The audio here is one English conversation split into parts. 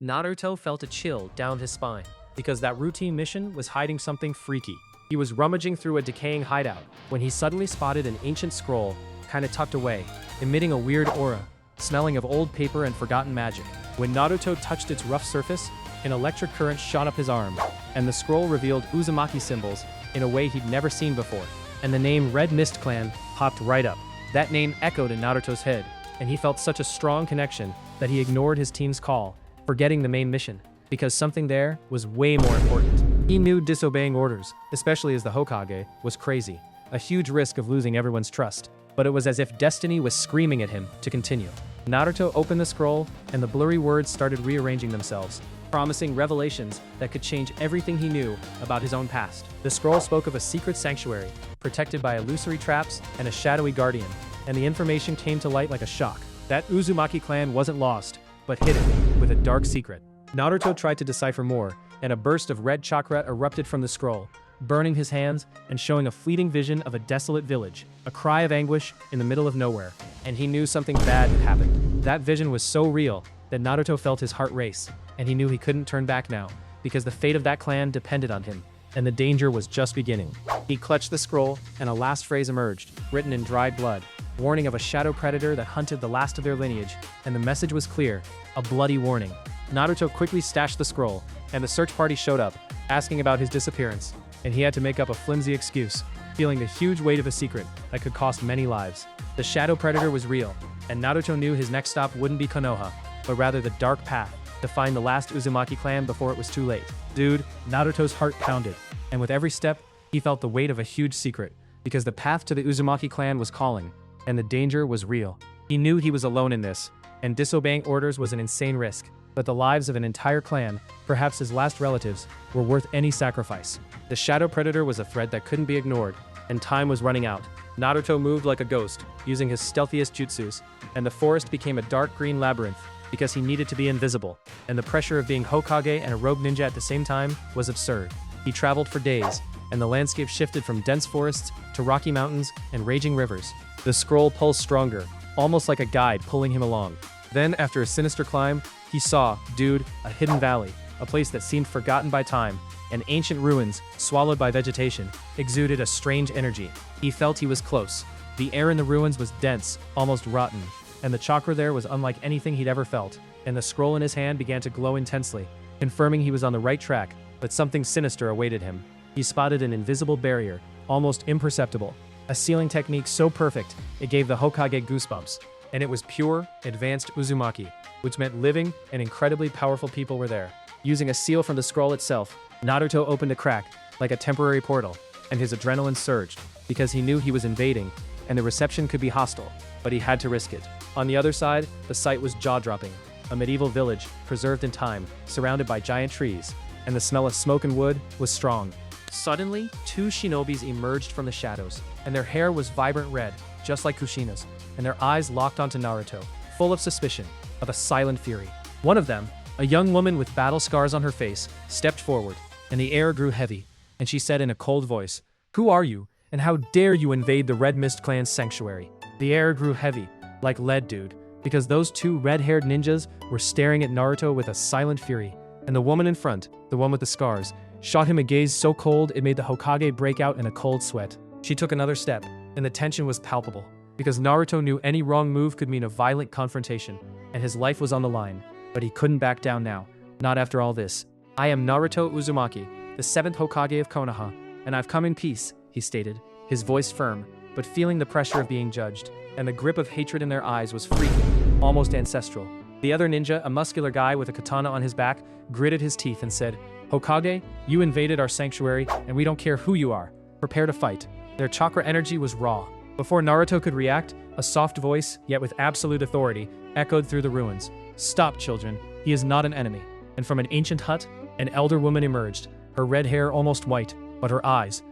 Naruto felt a chill down his spine, because that routine mission was hiding something freaky. He was rummaging through a decaying hideout when he suddenly spotted an ancient scroll, kinda tucked away, emitting a weird aura, smelling of old paper and forgotten magic. When Naruto touched its rough surface, an electric current shot up his arm, and the scroll revealed Uzumaki symbols in a way he'd never seen before. And the name Red Mist Clan popped right up. That name echoed in Naruto's head, and he felt such a strong connection that he ignored his team's call, forgetting the main mission, because something there was way more important. He knew disobeying orders, especially as the Hokage, was crazy, a huge risk of losing everyone's trust, but it was as if destiny was screaming at him to continue. Naruto opened the scroll, and the blurry words started rearranging themselves, promising revelations that could change everything he knew about his own past. The scroll spoke of a secret sanctuary, protected by illusory traps and a shadowy guardian, and the information came to light like a shock. That Uzumaki clan wasn't lost, but hidden, with a dark secret. Naruto tried to decipher more, and a burst of red chakra erupted from the scroll, burning his hands and showing a fleeting vision of a desolate village, a cry of anguish in the middle of nowhere, and he knew something bad had happened. That vision was so real that Naruto felt his heart race, and he knew he couldn't turn back now, because the fate of that clan depended on him, and the danger was just beginning. He clutched the scroll, and a last phrase emerged, written in dried blood, warning of a shadow predator that hunted the last of their lineage, and the message was clear, a bloody warning. Naruto quickly stashed the scroll, and the search party showed up, asking about his disappearance, and he had to make up a flimsy excuse, feeling the huge weight of a secret that could cost many lives. The shadow predator was real, and Naruto knew his next stop wouldn't be Konoha, but rather the dark path to find the last Uzumaki clan before it was too late. Dude, Naruto's heart pounded, and with every step, he felt the weight of a huge secret, because the path to the Uzumaki clan was calling, and the danger was real. He knew he was alone in this, and disobeying orders was an insane risk, but the lives of an entire clan, perhaps his last relatives, were worth any sacrifice. The shadow predator was a threat that couldn't be ignored, and time was running out. Naruto moved like a ghost, using his stealthiest jutsus, and the forest became a dark green labyrinth, because he needed to be invisible, and the pressure of being Hokage and a rogue ninja at the same time was absurd. He traveled for days, and the landscape shifted from dense forests to rocky mountains and raging rivers. The scroll pulsed stronger, almost like a guide pulling him along. Then, after a sinister climb, he saw, dude, a hidden valley, a place that seemed forgotten by time, and ancient ruins, swallowed by vegetation, exuded a strange energy. He felt he was close. The air in the ruins was dense, almost rotten, and the chakra there was unlike anything he'd ever felt, and the scroll in his hand began to glow intensely, confirming he was on the right track, but something sinister awaited him. He spotted an invisible barrier, almost imperceptible, a sealing technique so perfect it gave the Hokage goosebumps, and it was pure, advanced Uzumaki, which meant living and incredibly powerful people were there. Using a seal from the scroll itself, Naruto opened a crack, like a temporary portal, and his adrenaline surged, because he knew he was invading, and the reception could be hostile, but he had to risk it. On the other side, the sight was jaw-dropping, a medieval village, preserved in time, surrounded by giant trees, and the smell of smoke and wood was strong. Suddenly, two shinobis emerged from the shadows, and their hair was vibrant red, just like Kushina's, and their eyes locked onto Naruto, full of suspicion, of a silent fury. One of them, a young woman with battle scars on her face, stepped forward, and the air grew heavy, and she said in a cold voice, "Who are you, and how dare you invade the Red Mist Clan's sanctuary?" The air grew heavy, like lead, dude, because those two red-haired ninjas were staring at Naruto with a silent fury, and the woman in front, the one with the scars, shot him a gaze so cold it made the Hokage break out in a cold sweat. She took another step, and the tension was palpable, because Naruto knew any wrong move could mean a violent confrontation, and his life was on the line, but he couldn't back down now, not after all this. "I am Naruto Uzumaki, the 7th Hokage of Konoha, and I've come in peace," he stated, his voice firm, but feeling the pressure of being judged, and the grip of hatred in their eyes was freaky, almost ancestral. The other ninja, a muscular guy with a katana on his back, gritted his teeth and said, "Hokage, you invaded our sanctuary, and we don't care who you are. Prepare to fight." Their chakra energy was raw. Before Naruto could react, a soft voice, yet with absolute authority, echoed through the ruins. "Stop, children. He is not an enemy." And from an ancient hut, an elder woman emerged, her red hair almost white, but her eyes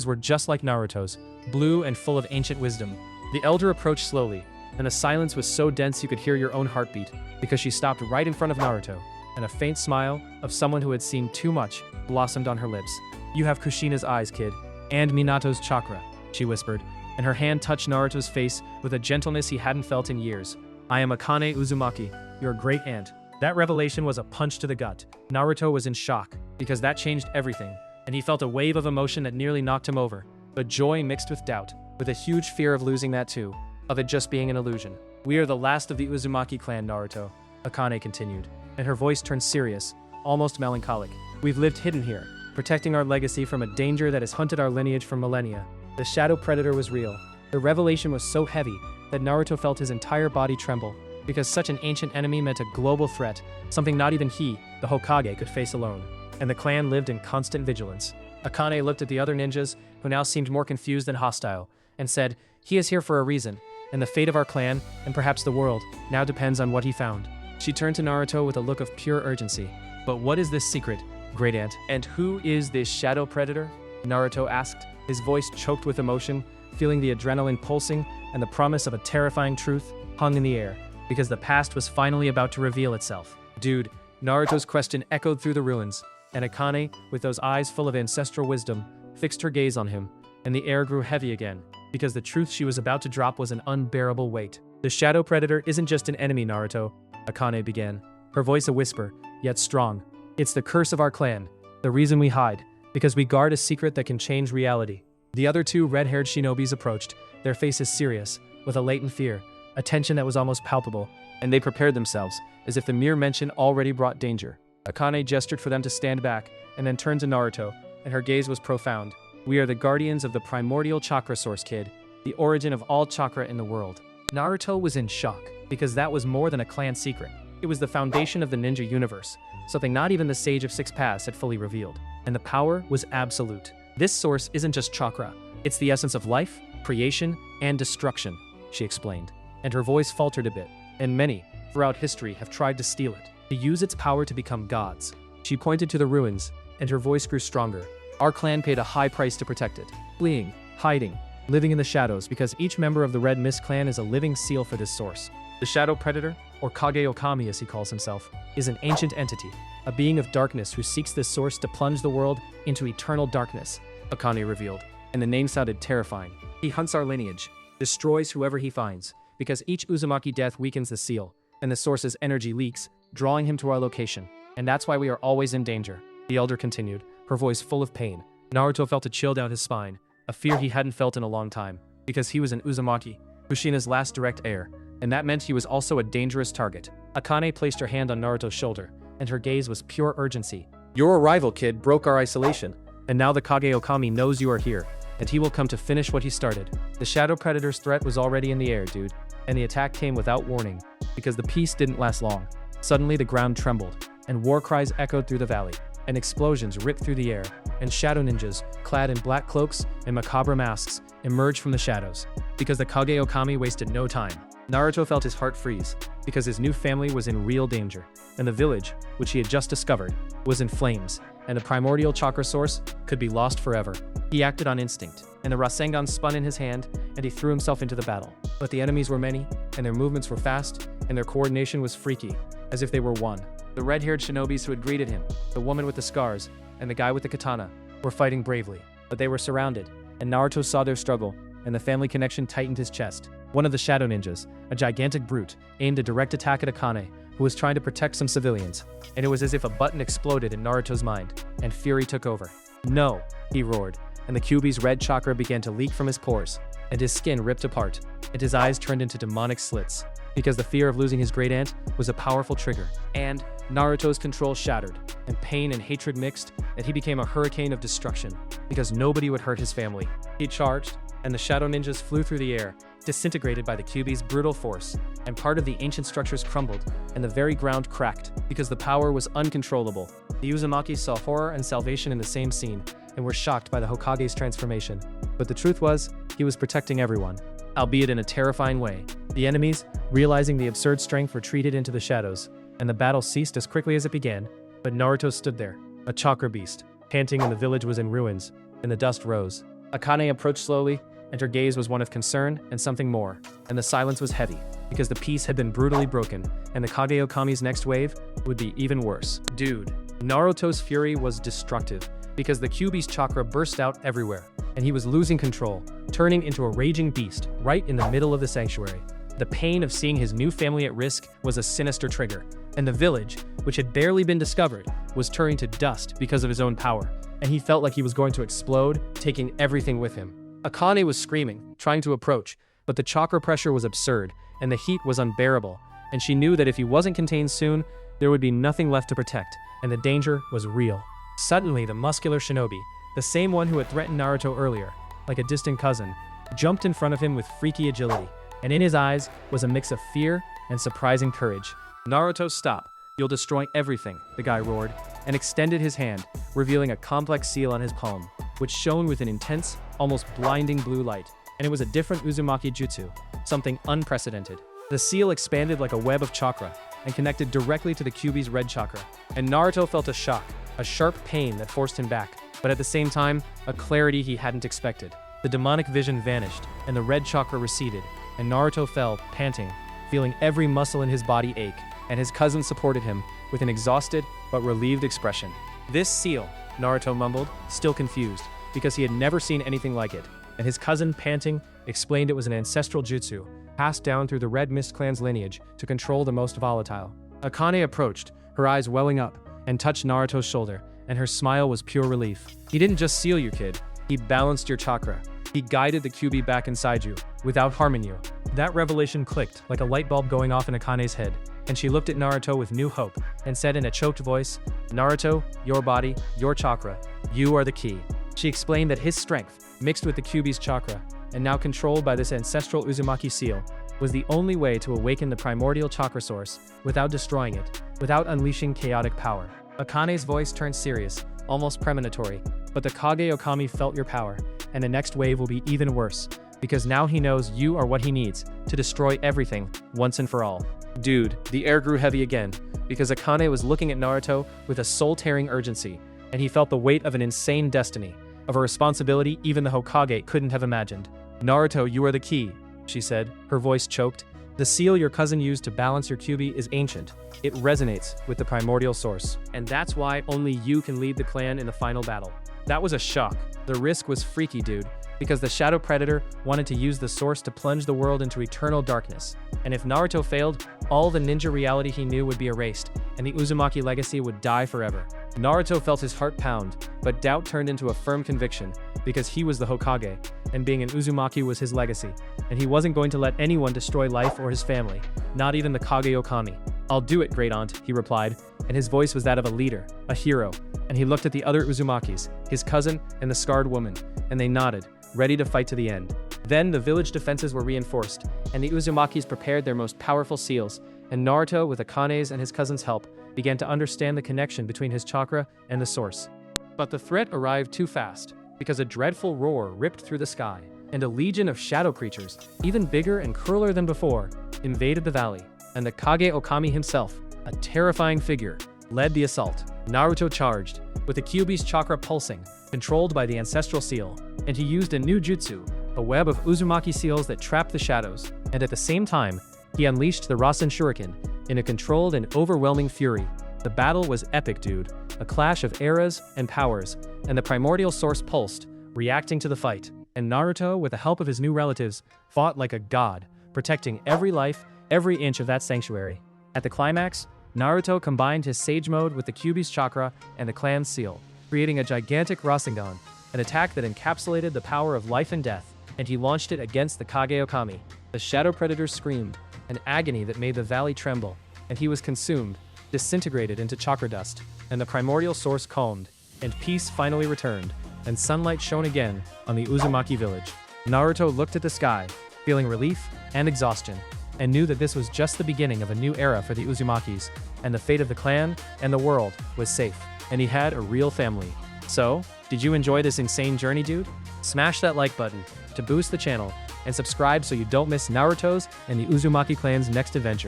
were just like Naruto's, blue and full of ancient wisdom. The elder approached slowly, and the silence was so dense you could hear your own heartbeat, because she stopped right in front of Naruto, and a faint smile, of someone who had seen too much, blossomed on her lips. "You have Kushina's eyes, kid, and Minato's chakra," she whispered, and her hand touched Naruto's face with a gentleness he hadn't felt in years. "I am Akane Uzumaki, your great aunt." That revelation was a punch to the gut. Naruto was in shock, because that changed everything, and he felt a wave of emotion that nearly knocked him over. But joy mixed with doubt, with a huge fear of losing that too, of it just being an illusion. "We are the last of the Uzumaki clan, Naruto," Akane continued, and her voice turned serious, almost melancholic. "We've lived hidden here, protecting our legacy from a danger that has hunted our lineage for millennia. The shadow predator was real." The revelation was so heavy that Naruto felt his entire body tremble, because such an ancient enemy meant a global threat, something not even he, the Hokage, could face alone. And the clan lived in constant vigilance. Akane looked at the other ninjas, who now seemed more confused than hostile, and said, "He is here for a reason, and the fate of our clan, and perhaps the world, now depends on what he found." She turned to Naruto with a look of pure urgency. "But what is this secret, Great Aunt? And who is this shadow predator?" Naruto asked, his voice choked with emotion, feeling the adrenaline pulsing, and the promise of a terrifying truth hung in the air, because the past was finally about to reveal itself. "Dude," Naruto's question echoed through the ruins, and Akane, with those eyes full of ancestral wisdom, fixed her gaze on him, and the air grew heavy again, because the truth she was about to drop was an unbearable weight. "The shadow predator isn't just an enemy, Naruto," Akane began, her voice a whisper, yet strong. "It's the curse of our clan, the reason we hide, because we guard a secret that can change reality." The other two red-haired shinobis approached, their faces serious, with a latent fear, a tension that was almost palpable, and they prepared themselves, as if the mere mention already brought danger. Akane gestured for them to stand back, and then turned to Naruto, and her gaze was profound. "We are the guardians of the primordial chakra source, kid, the origin of all chakra in the world." Naruto was in shock, because that was more than a clan secret. It was the foundation of the ninja universe, something not even the Sage of Six Paths had fully revealed. And the power was absolute. "This source isn't just chakra, it's the essence of life, creation, and destruction," she explained, and her voice faltered a bit. "And many, throughout history, have tried to steal it, to use its power to become gods." She pointed to the ruins, and her voice grew stronger. "Our clan paid a high price to protect it, fleeing, hiding, living in the shadows, because each member of the Red Mist clan is a living seal for this source. The Shadow Predator, or Kage Okami as he calls himself, is an ancient entity, a being of darkness who seeks this source to plunge the world into eternal darkness," Akane revealed, and the name sounded terrifying. "He hunts our lineage, destroys whoever he finds, because each Uzumaki death weakens the seal, and the source's energy leaks, drawing him to our location. And that's why we are always in danger," the elder continued, her voice full of pain. Naruto felt a chill down his spine, a fear he hadn't felt in a long time, because he was an Uzumaki, Kushina's last direct heir, and that meant he was also a dangerous target. Akane placed her hand on Naruto's shoulder, and her gaze was pure urgency. "Your arrival, kid, broke our isolation, and now the Kage Okami knows you are here, and he will come to finish what he started." The Shadow Predator's threat was already in the air, dude, and the attack came without warning, because the peace didn't last long. Suddenly the ground trembled, and war cries echoed through the valley, and explosions ripped through the air, and shadow ninjas, clad in black cloaks and macabre masks, emerged from the shadows, because the Kage Okami wasted no time. Naruto felt his heart freeze, because his new family was in real danger, and the village, which he had just discovered, was in flames, and the primordial chakra source could be lost forever. He acted on instinct, and the Rasengan spun in his hand, and he threw himself into the battle. But the enemies were many, and their movements were fast, and their coordination was freaky, as if they were one. The red-haired shinobis who had greeted him, the woman with the scars, and the guy with the katana, were fighting bravely, but they were surrounded, and Naruto saw their struggle, and the family connection tightened his chest. One of the shadow ninjas, a gigantic brute, aimed a direct attack at Akane, who was trying to protect some civilians, and it was as if a button exploded in Naruto's mind, and fury took over. "No!" he roared, and the Kyuubi's red chakra began to leak from his pores, and his skin ripped apart, and his eyes turned into demonic slits, because the fear of losing his great aunt was a powerful trigger. And Naruto's control shattered, and pain and hatred mixed, and he became a hurricane of destruction, because nobody would hurt his family. He charged, and the shadow ninjas flew through the air, disintegrated by the Kyuubi's brutal force, and part of the ancient structures crumbled, and the very ground cracked, because the power was uncontrollable. The Uzumaki saw horror and salvation in the same scene, and were shocked by the Hokage's transformation. But the truth was, he was protecting everyone, albeit in a terrifying way. The enemies, realizing the absurd strength, retreated into the shadows, and the battle ceased as quickly as it began, but Naruto stood there, a chakra beast, panting, and the village was in ruins, and the dust rose. Akane approached slowly, and her gaze was one of concern and something more, and the silence was heavy, because the peace had been brutally broken, and the Kage Okami's next wave would be even worse. Dude, Naruto's fury was destructive, because the Kyuubi's chakra burst out everywhere, and he was losing control, turning into a raging beast right in the middle of the sanctuary. The pain of seeing his new family at risk was a sinister trigger, and the village, which had barely been discovered, was turning to dust because of his own power, and he felt like he was going to explode, taking everything with him. Akane was screaming, trying to approach, but the chakra pressure was absurd, and the heat was unbearable, and she knew that if he wasn't contained soon, there would be nothing left to protect, and the danger was real. Suddenly, the muscular shinobi, the same one who had threatened Naruto earlier, like a distant cousin, jumped in front of him with freaky agility, and in his eyes was a mix of fear and surprising courage. "Naruto, stop. You'll destroy everything," the guy roared, and extended his hand, revealing a complex seal on his palm, which shone with an intense, almost blinding blue light, and it was a different Uzumaki jutsu, something unprecedented. The seal expanded like a web of chakra, and connected directly to the Kyuubi's red chakra, and Naruto felt a shock, a sharp pain that forced him back, but at the same time, a clarity he hadn't expected. The demonic vision vanished, and the red chakra receded, and Naruto fell, panting, feeling every muscle in his body ache, and his cousin supported him with an exhausted but relieved expression. "This seal," Naruto mumbled, still confused, because he had never seen anything like it, and his cousin, panting, explained it was an ancestral jutsu, passed down through the Red Mist Clan's lineage to control the most volatile. Akane approached, her eyes welling up, and touched Naruto's shoulder, and her smile was pure relief. "He didn't just seal you, kid. He balanced your chakra. He guided the Kyuubi back inside you, without harming you." That revelation clicked like a light bulb going off in Akane's head, and she looked at Naruto with new hope, and said in a choked voice, "Naruto, your body, your chakra, you are the key." She explained that his strength, mixed with the Kyuubi's chakra, and now controlled by this ancestral Uzumaki seal, was the only way to awaken the primordial chakra source without destroying it, without unleashing chaotic power. Akane's voice turned serious, almost premonitory, but the Kage Okami felt your power, and the next wave will be even worse, because now he knows you are what he needs to destroy everything once and for all. Dude, the air grew heavy again, because Akane was looking at Naruto with a soul-tearing urgency, and he felt the weight of an insane destiny, of a responsibility even the Hokage couldn't have imagined. "Naruto, you are the key," she said, her voice choked. "The seal your cousin used to balance your Kyuubi is ancient. It resonates with the primordial source, and that's why only you can lead the clan in the final battle." That was a shock. The risk was freaky, dude, because the Shadow Predator wanted to use the source to plunge the world into eternal darkness. And if Naruto failed, all the ninja reality he knew would be erased, and the Uzumaki legacy would die forever. Naruto felt his heart pound, but doubt turned into a firm conviction, because he was the Hokage, and being an Uzumaki was his legacy, and he wasn't going to let anyone destroy life or his family, not even the Kage Okami. "I'll do it, great aunt," he replied, and his voice was that of a leader, a hero, and he looked at the other Uzumakis, his cousin and the scarred woman, and they nodded, ready to fight to the end. Then the village defenses were reinforced, and the Uzumakis prepared their most powerful seals, and Naruto, with Akane's and his cousin's help, began to understand the connection between his chakra and the source. But the threat arrived too fast, because a dreadful roar ripped through the sky, and a legion of shadow creatures, even bigger and crueler than before, invaded the valley, and the Kage Okami himself, a terrifying figure, led the assault. Naruto charged, with the Kyuubi's chakra pulsing, controlled by the ancestral seal, and he used a new jutsu, a web of Uzumaki seals that trapped the shadows, and at the same time, he unleashed the Rasen Shuriken in a controlled and overwhelming fury. The battle was epic, dude, a clash of eras and powers, and the primordial source pulsed, reacting to the fight, and Naruto, with the help of his new relatives, fought like a god, protecting every life, every inch of that sanctuary. At the climax, Naruto combined his Sage Mode with the Kyuubi's chakra and the clan's seal, creating a gigantic Rasengan, an attack that encapsulated the power of life and death, and he launched it against the Kage Okami. The Shadow Predator screamed, an agony that made the valley tremble, and he was consumed, disintegrated into chakra dust, and the primordial source calmed, and peace finally returned, and sunlight shone again on the Uzumaki village. Naruto looked at the sky, feeling relief and exhaustion, and knew that this was just the beginning of a new era for the Uzumakis, and the fate of the clan and the world was safe, and he had a real family. So, did you enjoy this insane journey, dude? Smash that like button to boost the channel, and subscribe so you don't miss Naruto's and the Uzumaki clan's next adventure.